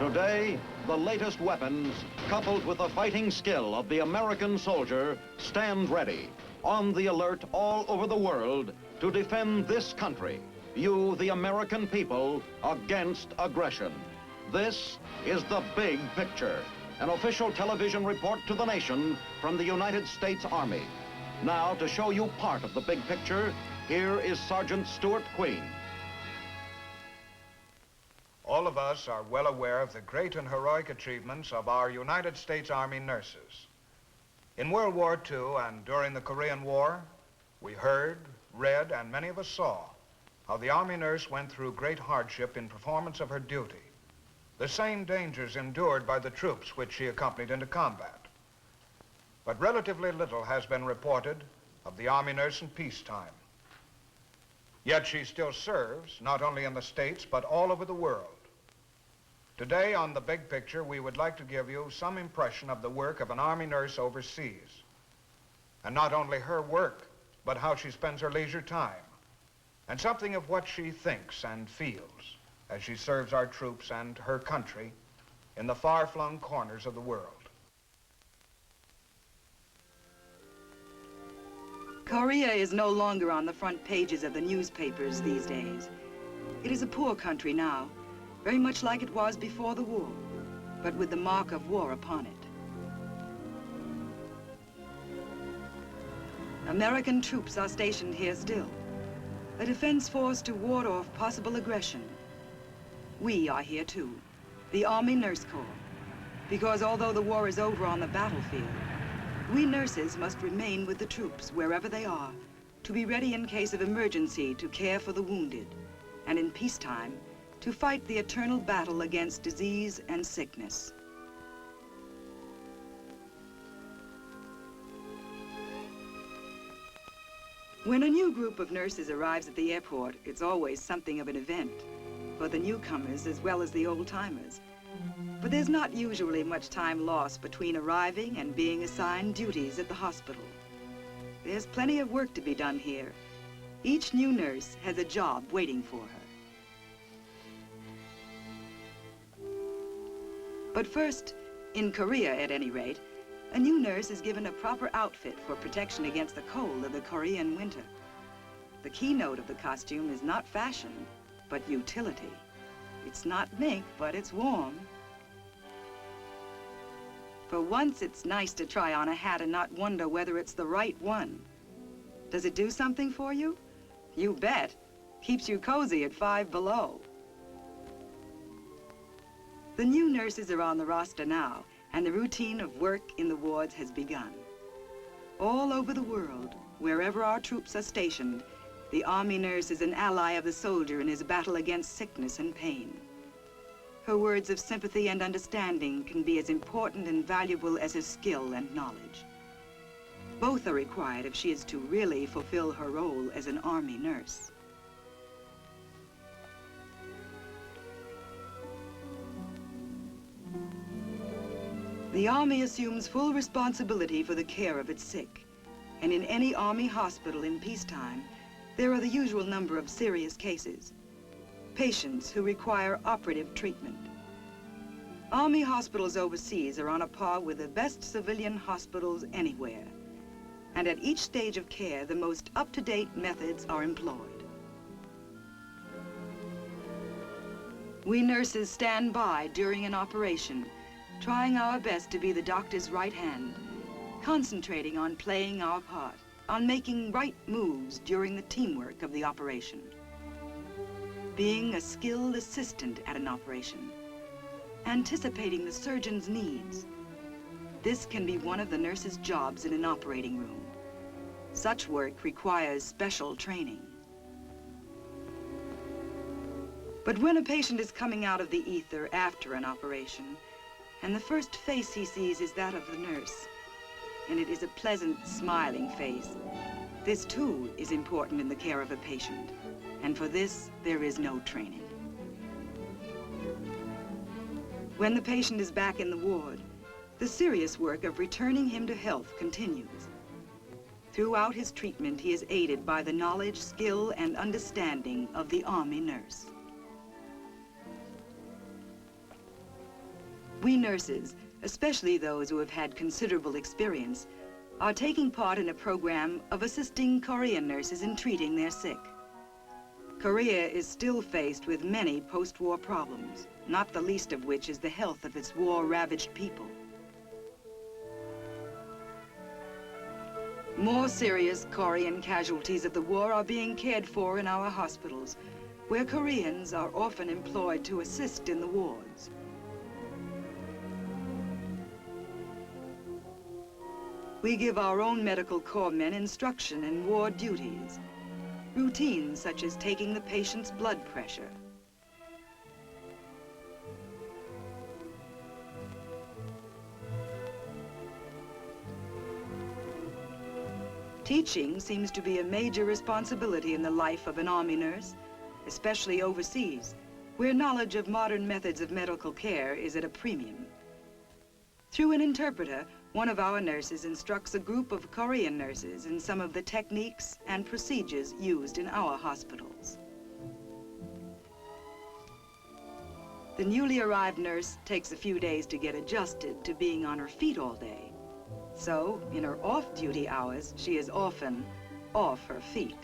Today, the latest weapons, coupled with the fighting skill of the American soldier, stand ready, on the alert all over the world to defend this country, you, the American people, against aggression. This is The Big Picture, an official television report to the nation from the United States Army. Now, to show you part of the big picture, here is Sergeant Stuart Queen. All of us are well aware of the great and heroic achievements of our United States Army nurses. In World War II and during the Korean War, we heard, read, and many of us saw how the Army nurse went through great hardship in performance of her duty, the same dangers endured by the troops which she accompanied into combat. But relatively little has been reported of the Army nurse in peacetime. Yet she still serves, not only in the States, but all over the world. Today on The Big Picture, we would like to give you some impression of the work of an Army nurse overseas. And not only her work, but how she spends her leisure time, and something of what she thinks and feels as she serves our troops and her country in the far-flung corners of the world. Korea is no longer on the front pages of the newspapers these days. It is a poor country now, very much like it was before the war, but with the mark of war upon it. American troops are stationed here still, a defense force to ward off possible aggression. We are here too, the Army Nurse Corps, because although the war is over on the battlefield, we nurses must remain with the troops wherever they are, to be ready in case of emergency to care for the wounded, and in peacetime, to fight the eternal battle against disease and sickness. When a new group of nurses arrives at the airport, it's always something of an event, for the newcomers as well as the old-timers. But there's not usually much time lost between arriving and being assigned duties at the hospital. There's plenty of work to be done here. Each new nurse has a job waiting for her. But first, in Korea at any rate, a new nurse is given a proper outfit for protection against the cold of the Korean winter. The keynote of the costume is not fashion, but utility. It's not mink, but it's warm. For once, it's nice to try on a hat and not wonder whether it's the right one. Does it do something for you? You bet. Keeps you cozy at 5 below. The new nurses are on the roster now, and the routine of work in the wards has begun. All over the world, wherever our troops are stationed, the Army nurse is an ally of the soldier in his battle against sickness and pain. Her words of sympathy and understanding can be as important and valuable as her skill and knowledge. Both are required if she is to really fulfill her role as an Army nurse. The Army assumes full responsibility for the care of its sick, and in any Army hospital in peacetime, there are the usual number of serious cases. Patients who require operative treatment. Army hospitals overseas are on a par with the best civilian hospitals anywhere. And at each stage of care, the most up-to-date methods are employed. We nurses stand by during an operation, trying our best to be the doctor's right hand, concentrating on playing our part, on making right moves during the teamwork of the operation. Being a skilled assistant at an operation, anticipating the surgeon's needs. This can be one of the nurse's jobs in an operating room. Such work requires special training. But when a patient is coming out of the ether after an operation, and the first face he sees is that of the nurse, and it is a pleasant, smiling face, this too is important in the care of a patient. And for this, there is no training. When the patient is back in the ward, the serious work of returning him to health continues. Throughout his treatment, he is aided by the knowledge, skill, and understanding of the Army nurse. We nurses, especially those who have had considerable experience, are taking part in a program of assisting Korean nurses in treating their sick. Korea is still faced with many post-war problems, not the least of which is the health of its war-ravaged people. More serious Korean casualties of the war are being cared for in our hospitals, where Koreans are often employed to assist in the wards. We give our own medical corps men instruction in ward duties, routines such as taking the patient's blood pressure. Teaching seems to be a major responsibility in the life of an Army nurse, especially overseas, where knowledge of modern methods of medical care is at a premium. Through an interpreter, one of our nurses instructs a group of Korean nurses in some of the techniques and procedures used in our hospitals. The newly arrived nurse takes a few days to get adjusted to being on her feet all day. So, in her off-duty hours, she is often off her feet.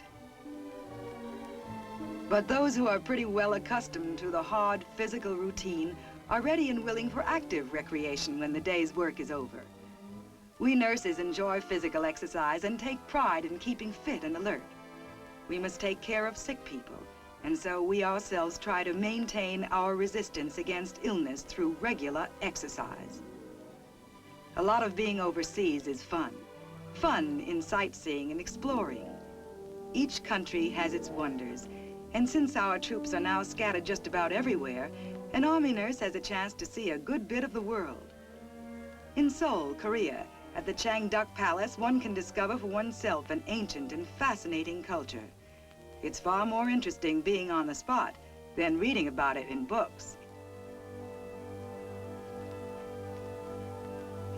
But those who are pretty well accustomed to the hard physical routine are ready and willing for active recreation when the day's work is over. We nurses enjoy physical exercise and take pride in keeping fit and alert. We must take care of sick people, and so we ourselves try to maintain our resistance against illness through regular exercise. A lot of being overseas is fun. Fun in sightseeing and exploring. Each country has its wonders, and since our troops are now scattered just about everywhere, an Army nurse has a chance to see a good bit of the world. In Seoul, Korea, at the Changdeok Palace, one can discover for oneself an ancient and fascinating culture. It's far more interesting being on the spot than reading about it in books.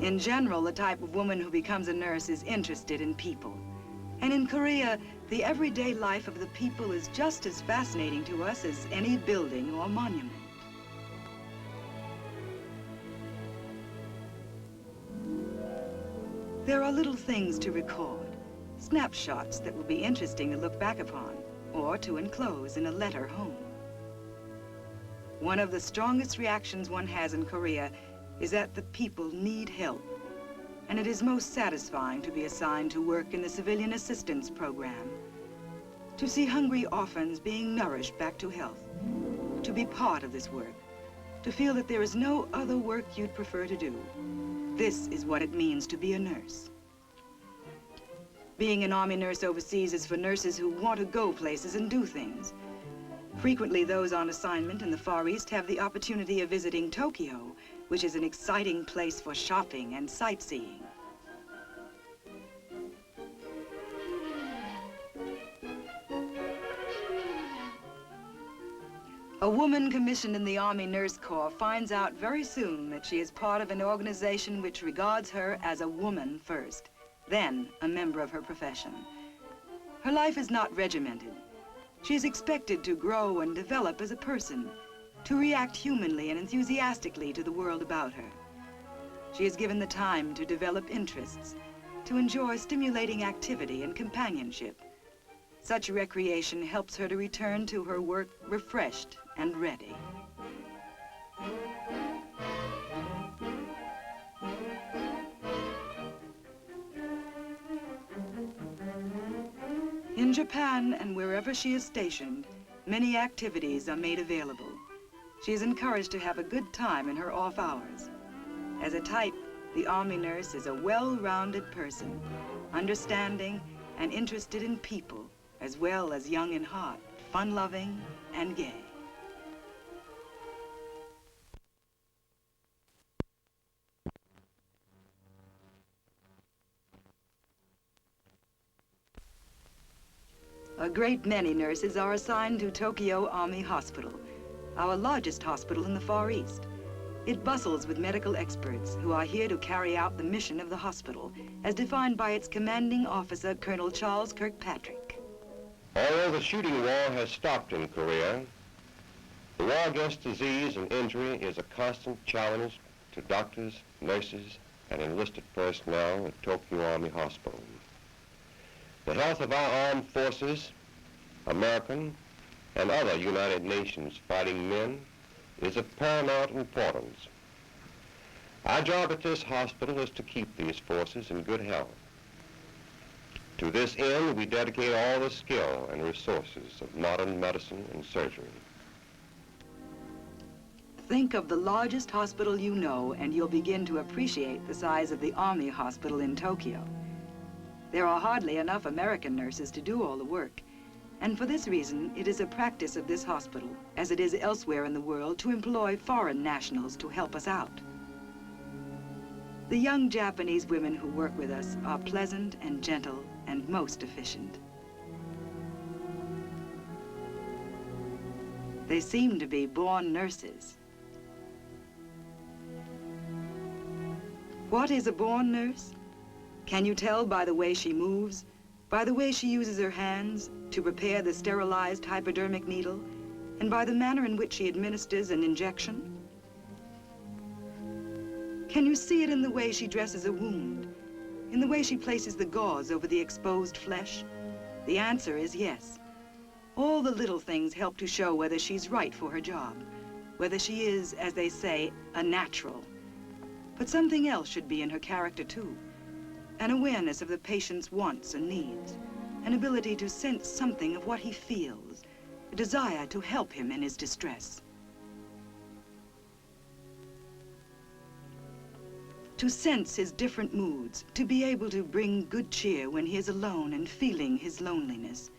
In general, the type of woman who becomes a nurse is interested in people. And in Korea, the everyday life of the people is just as fascinating to us as any building or monument. There are little things to record, snapshots that will be interesting to look back upon, or to enclose in a letter home. One of the strongest reactions one has in Korea is that the people need help, and it is most satisfying to be assigned to work in the Civilian Assistance Program, to see hungry orphans being nourished back to health, to be part of this work, to feel that there is no other work you'd prefer to do. This is what it means to be a nurse. Being an Army nurse overseas is for nurses who want to go places and do things. Frequently, those on assignment in the Far East have the opportunity of visiting Tokyo, which is an exciting place for shopping and sightseeing. A woman commissioned in the Army Nurse Corps finds out very soon that she is part of an organization which regards her as a woman first, then a member of her profession. Her life is not regimented. She is expected to grow and develop as a person, to react humanly and enthusiastically to the world about her. She is given the time to develop interests, to enjoy stimulating activity and companionship. Such recreation helps her to return to her work refreshed and ready. In Japan and wherever she is stationed, many activities are made available. She is encouraged to have a good time in her off hours. As a type, the Army nurse is a well-rounded person, understanding and interested in people, as well as young in heart, fun-loving and gay. A great many nurses are assigned to Tokyo Army Hospital, our largest hospital in the Far East. It bustles with medical experts who are here to carry out the mission of the hospital, as defined by its commanding officer, Colonel Charles Kirkpatrick. Although the shooting war has stopped in Korea, the war against disease and injury is a constant challenge to doctors, nurses, and enlisted personnel at Tokyo Army Hospital. The health of our armed forces, American and other United Nations fighting men, is of paramount importance. Our job at this hospital is to keep these forces in good health. To this end, we dedicate all the skill and resources of modern medicine and surgery. Think of the largest hospital you know, and you'll begin to appreciate the size of the Army Hospital in Tokyo. There are hardly enough American nurses to do all the work, and for this reason, it is a practice of this hospital, as it is elsewhere in the world, to employ foreign nationals to help us out. The young Japanese women who work with us are pleasant and gentle and most efficient. They seem to be born nurses. What is a born nurse? Can you tell by the way she moves, by the way she uses her hands to prepare the sterilized hypodermic needle, and by the manner in which she administers an injection? Can you see it in the way she dresses a wound, in the way she places the gauze over the exposed flesh? The answer is yes. All the little things help to show whether she's right for her job, whether she is, as they say, a natural. But something else should be in her character, too. An awareness of the patient's wants and needs, an ability to sense something of what he feels, a desire to help him in his distress. To sense his different moods, to be able to bring good cheer when he is alone and feeling his loneliness.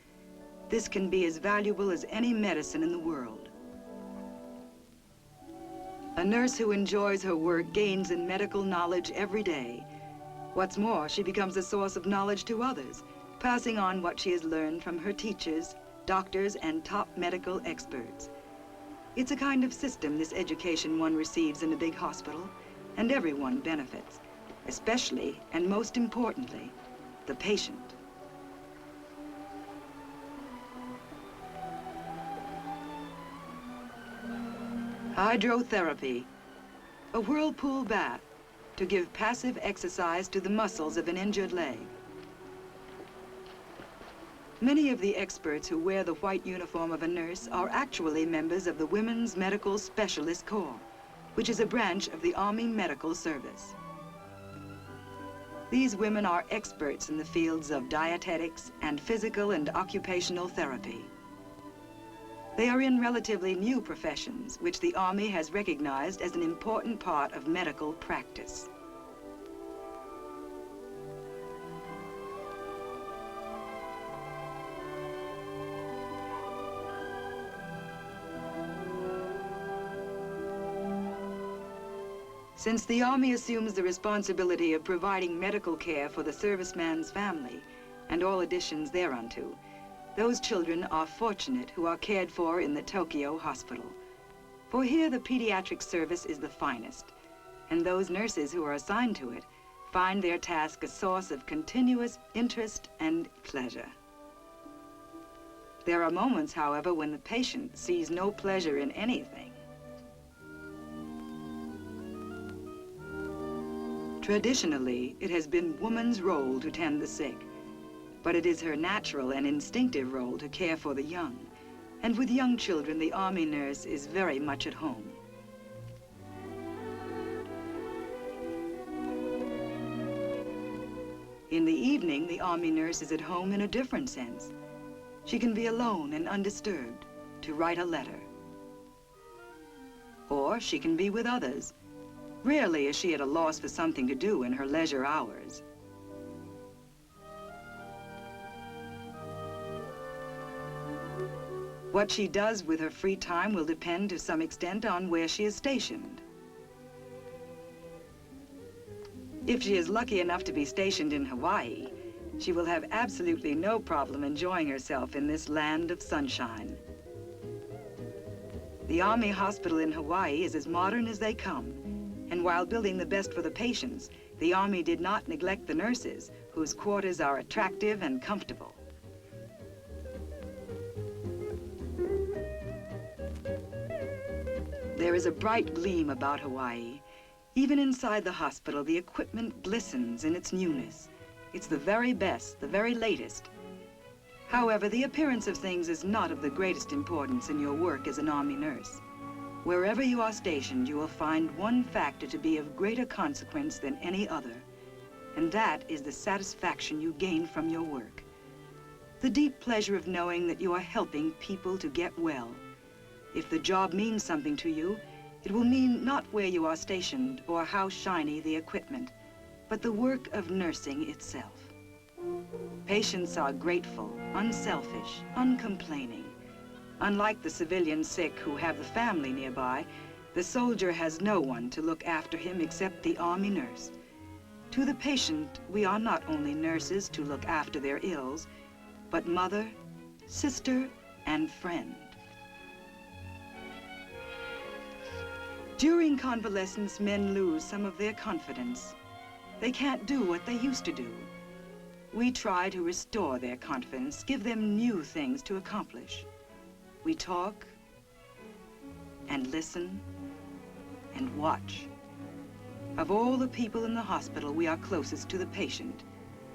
This can be as valuable as any medicine in the world. A nurse who enjoys her work gains in medical knowledge every day. What's more, she becomes a source of knowledge to others, passing on what she has learned from her teachers, doctors, and top medical experts. It's a kind of system, this education one receives in a big hospital, and everyone benefits, especially and most importantly, the patient. Hydrotherapy, a whirlpool bath to give passive exercise to the muscles of an injured leg. Many of the experts who wear the white uniform of a nurse are actually members of the Women's Medical Specialist Corps, which is a branch of the Army Medical Service. These women are experts in the fields of dietetics and physical and occupational therapy. They are in relatively new professions, which the Army has recognized as an important part of medical practice. Since the Army assumes the responsibility of providing medical care for the serviceman's family and all additions thereunto, those children are fortunate who are cared for in the Tokyo hospital. For here the pediatric service is the finest, and those nurses who are assigned to it find their task a source of continuous interest and pleasure. There are moments, however, when the patient sees no pleasure in anything. Traditionally, it has been woman's role to tend the sick, but it is her natural and instinctive role to care for the young. And with young children, the Army nurse is very much at home. In the evening, the Army nurse is at home in a different sense. She can be alone and undisturbed to write a letter. Or she can be with others. Rarely is she at a loss for something to do in her leisure hours. What she does with her free time will depend to some extent on where she is stationed. If she is lucky enough to be stationed in Hawaii, she will have absolutely no problem enjoying herself in this land of sunshine. The Army hospital in Hawaii is as modern as they come, and while building the best for the patients, the Army did not neglect the nurses, whose quarters are attractive and comfortable. There is a bright gleam about Hawaii. Even inside the hospital, the equipment glistens in its newness. It's the very best, the very latest. However, the appearance of things is not of the greatest importance in your work as an Army nurse. Wherever you are stationed, you will find one factor to be of greater consequence than any other, and that is the satisfaction you gain from your work. The deep pleasure of knowing that you are helping people to get well. If the job means something to you, it will mean not where you are stationed or how shiny the equipment, but the work of nursing itself. Patients are grateful, unselfish, uncomplaining. Unlike the civilian sick who have the family nearby, the soldier has no one to look after him except the Army nurse. To the patient, we are not only nurses to look after their ills, but mother, sister, and friend. During convalescence, men lose some of their confidence. They can't do what they used to do. We try to restore their confidence, give them new things to accomplish. We talk and listen and watch. Of all the people in the hospital, we are closest to the patient,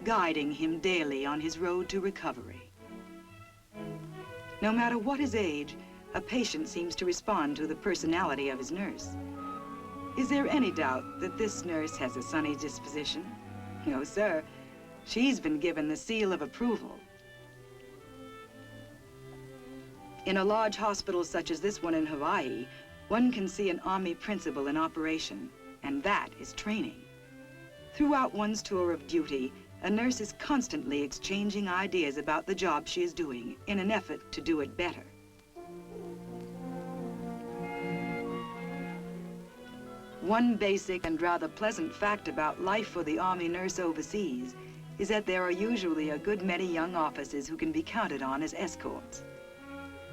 guiding him daily on his road to recovery. No matter what his age, a patient seems to respond to the personality of his nurse. Is there any doubt that this nurse has a sunny disposition? No, sir. She's been given the seal of approval. In a large hospital such as this one in Hawaii, one can see an Army principle in operation, and that is training. Throughout one's tour of duty, a nurse is constantly exchanging ideas about the job she is doing in an effort to do it better. One basic and rather pleasant fact about life for the Army nurse overseas is that there are usually a good many young officers who can be counted on as escorts.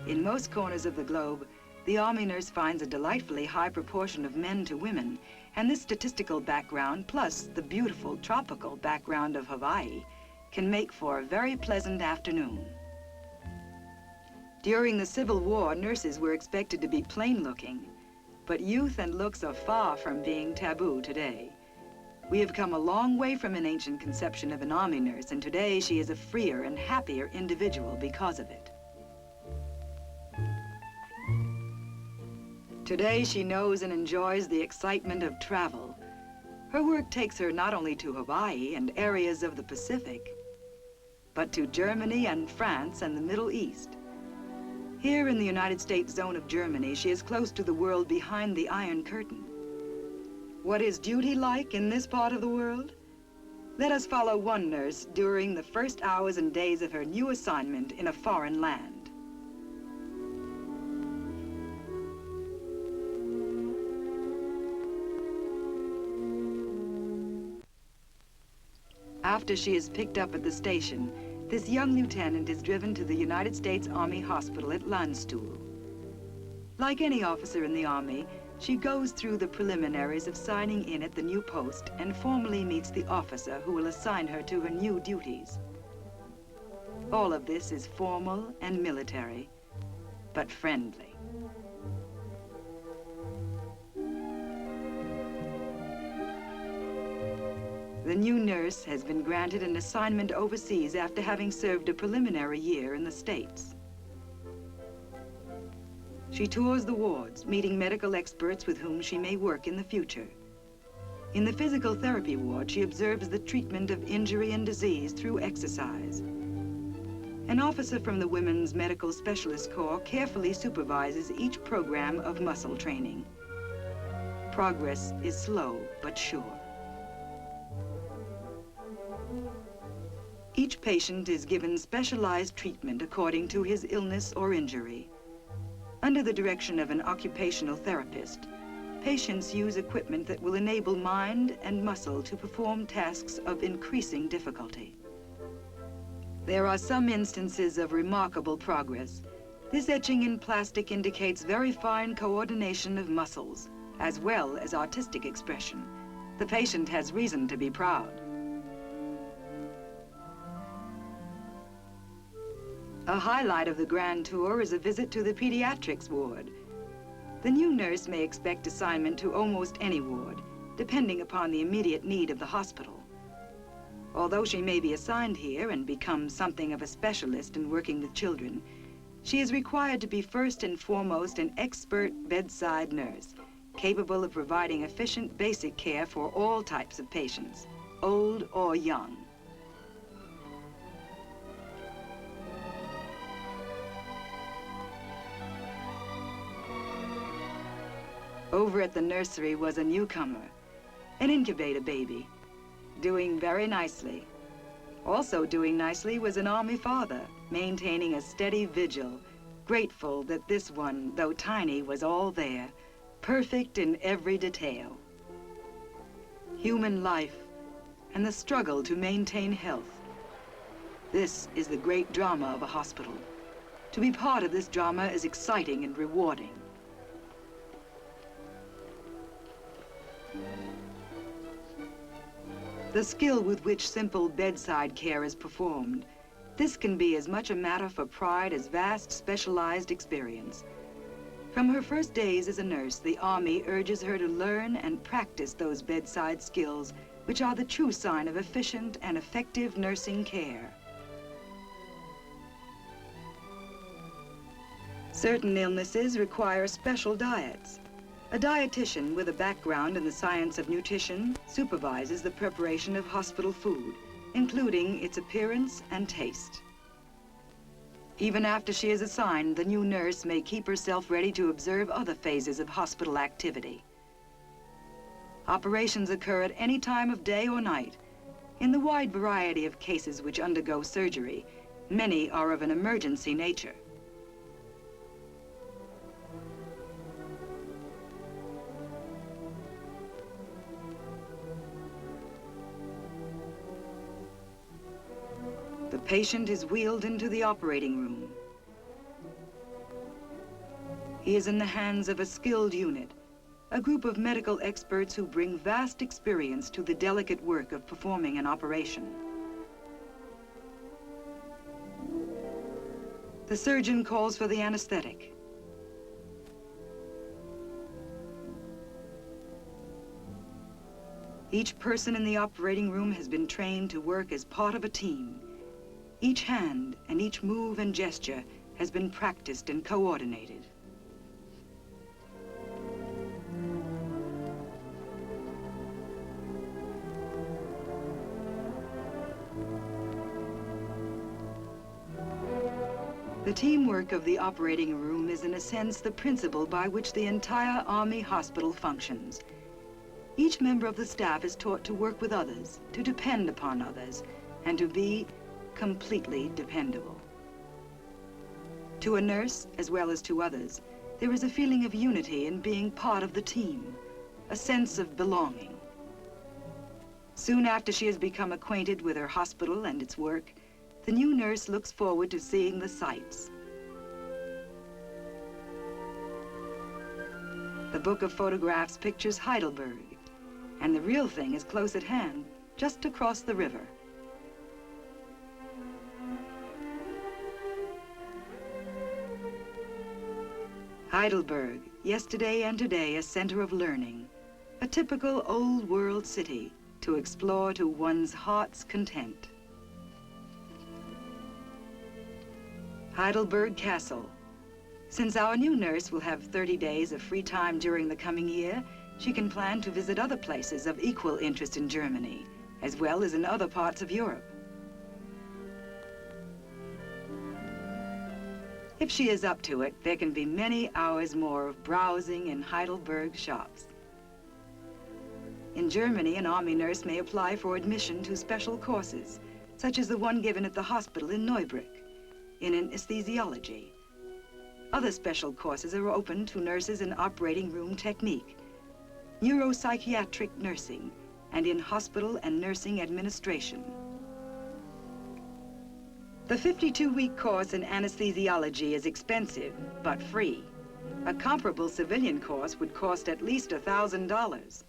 In most corners of the globe, the Army nurse finds a delightfully high proportion of men to women, and this statistical background, plus the beautiful tropical background of Hawaii, can make for a very pleasant afternoon. During the Civil War, nurses were expected to be plain-looking, but youth and looks are far from being taboo today. We have come a long way from an ancient conception of an Army nurse, and today she is a freer and happier individual because of it. Today, she knows and enjoys the excitement of travel. Her work takes her not only to Hawaii and areas of the Pacific, but to Germany and France and the Middle East. Here in the United States zone of Germany, she is close to the world behind the Iron Curtain. What is duty like in this part of the world? Let us follow one nurse during the first hours and days of her new assignment in a foreign land. After she is picked up at the station, this young lieutenant is driven to the United States Army Hospital at Landstuhl. Like any officer in the Army, she goes through the preliminaries of signing in at the new post and formally meets the officer who will assign her to her new duties. All of this is formal and military, but friendly. The new nurse has been granted an assignment overseas after having served a preliminary year in the States. She tours the wards, meeting medical experts with whom she may work in the future. In the physical therapy ward, she observes the treatment of injury and disease through exercise. An officer from the Women's Medical Specialist Corps carefully supervises each program of muscle training. Progress is slow but sure. Each patient is given specialized treatment according to his illness or injury. Under the direction of an occupational therapist, patients use equipment that will enable mind and muscle to perform tasks of increasing difficulty. There are some instances of remarkable progress. This etching in plastic indicates very fine coordination of muscles, as well as artistic expression. The patient has reason to be proud. A highlight of the grand tour is a visit to the pediatrics ward. The new nurse may expect assignment to almost any ward, depending upon the immediate need of the hospital. Although she may be assigned here and become something of a specialist in working with children, she is required to be first and foremost an expert bedside nurse, capable of providing efficient basic care for all types of patients, old or young. Over at the nursery was a newcomer, an incubator baby, doing very nicely. Also doing nicely was an Army father, maintaining a steady vigil, grateful that this one, though tiny, was all there, perfect in every detail. Human life and the struggle to maintain health. This is the great drama of a hospital. To be part of this drama is exciting and rewarding. The skill with which simple bedside care is performed, this can be as much a matter for pride as vast specialized experience. From her first days as a nurse, the Army urges her to learn and practice those bedside skills which are the true sign of efficient and effective nursing care. Certain illnesses require special diets. A dietitian with a background in the science of nutrition supervises the preparation of hospital food, including its appearance and taste. Even after she is assigned, the new nurse may keep herself ready to observe other phases of hospital activity. Operations occur at any time of day or night. In the wide variety of cases which undergo surgery, many are of an emergency nature. The patient is wheeled into the operating room. He is in the hands of a skilled unit, a group of medical experts who bring vast experience to the delicate work of performing an operation. The surgeon calls for the anesthetic. Each person in the operating room has been trained to work as part of a team. Each hand and each move and gesture has been practiced and coordinated. The teamwork of the operating room is in a sense the principle by which the entire Army hospital functions. Each member of the staff is taught to work with others, to depend upon others, and to be completely dependable. To a nurse, as well as to others, there is a feeling of unity in being part of the team, a sense of belonging. Soon after she has become acquainted with her hospital and its work, the new nurse looks forward to seeing the sights. The book of photographs pictures Heidelberg, and the real thing is close at hand, just across the river. Heidelberg, yesterday and today a center of learning, a typical old world city to explore to one's heart's content. Heidelberg Castle. Since our new nurse will have 30 days of free time during the coming year, she can plan to visit other places of equal interest in Germany, as well as in other parts of Europe. If she is up to it, there can be many hours more of browsing in Heidelberg shops. In Germany, an Army nurse may apply for admission to special courses, such as the one given at the hospital in Neubrück, in anesthesiology. Other special courses are open to nurses in operating room technique, neuropsychiatric nursing, and in hospital and nursing administration. The 52-week course in anesthesiology is expensive, but free. A comparable civilian course would cost at least $1,000.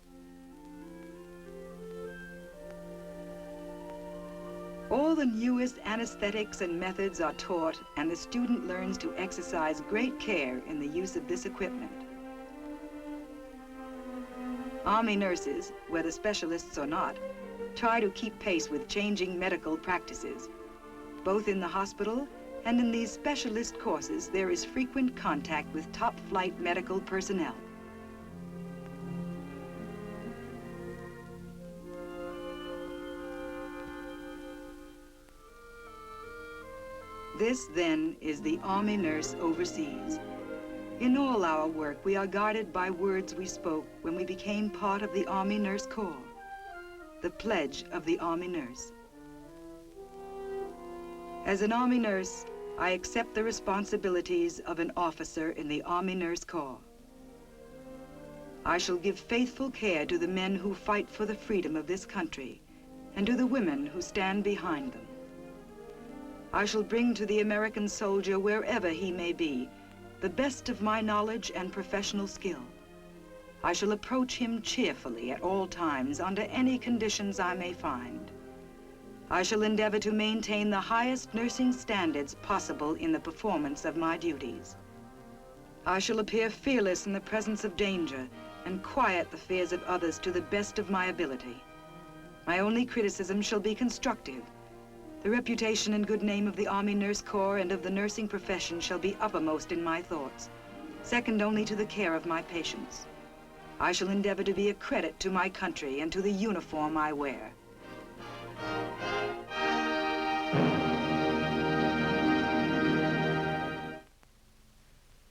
All the newest anesthetics and methods are taught, and the student learns to exercise great care in the use of this equipment. Army nurses, whether specialists or not, try to keep pace with changing medical practices. Both in the hospital and in these specialist courses, there is frequent contact with top-flight medical personnel. This, then, is the Army nurse overseas. In all our work, we are guarded by words we spoke when we became part of the Army Nurse Corps. The pledge of the Army nurse. As an Army nurse, I accept the responsibilities of an officer in the Army Nurse Corps. I shall give faithful care to the men who fight for the freedom of this country and to the women who stand behind them. I shall bring to the American soldier, wherever he may be, the best of my knowledge and professional skill. I shall approach him cheerfully at all times under any conditions I may find. I shall endeavor to maintain the highest nursing standards possible in the performance of my duties. I shall appear fearless in the presence of danger and quiet the fears of others to the best of my ability. My only criticism shall be constructive. The reputation and good name of the Army Nurse Corps and of the nursing profession shall be uppermost in my thoughts, second only to the care of my patients. I shall endeavor to be a credit to my country and to the uniform I wear.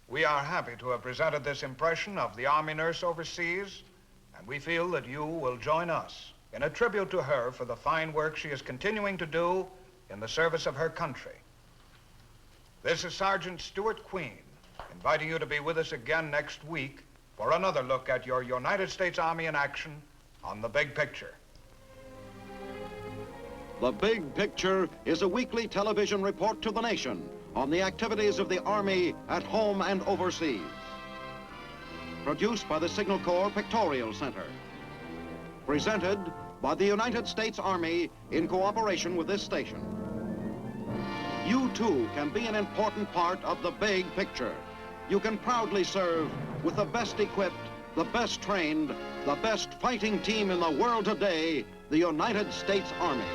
We are happy to have presented this impression of the Army nurse overseas, and we feel that you will join us in a tribute to her for the fine work she is continuing to do in the service of her country. This is Sergeant Stuart Queen, inviting you to be with us again next week for another look at your United States Army in action on The Big Picture. The Big Picture is a weekly television report to the nation on the activities of the Army at home and overseas. Produced by the Signal Corps Pictorial Center. Presented by the United States Army in cooperation with this station. You too can be an important part of the big picture. You can proudly serve with the best equipped, the best trained, the best fighting team in the world today, the United States Army.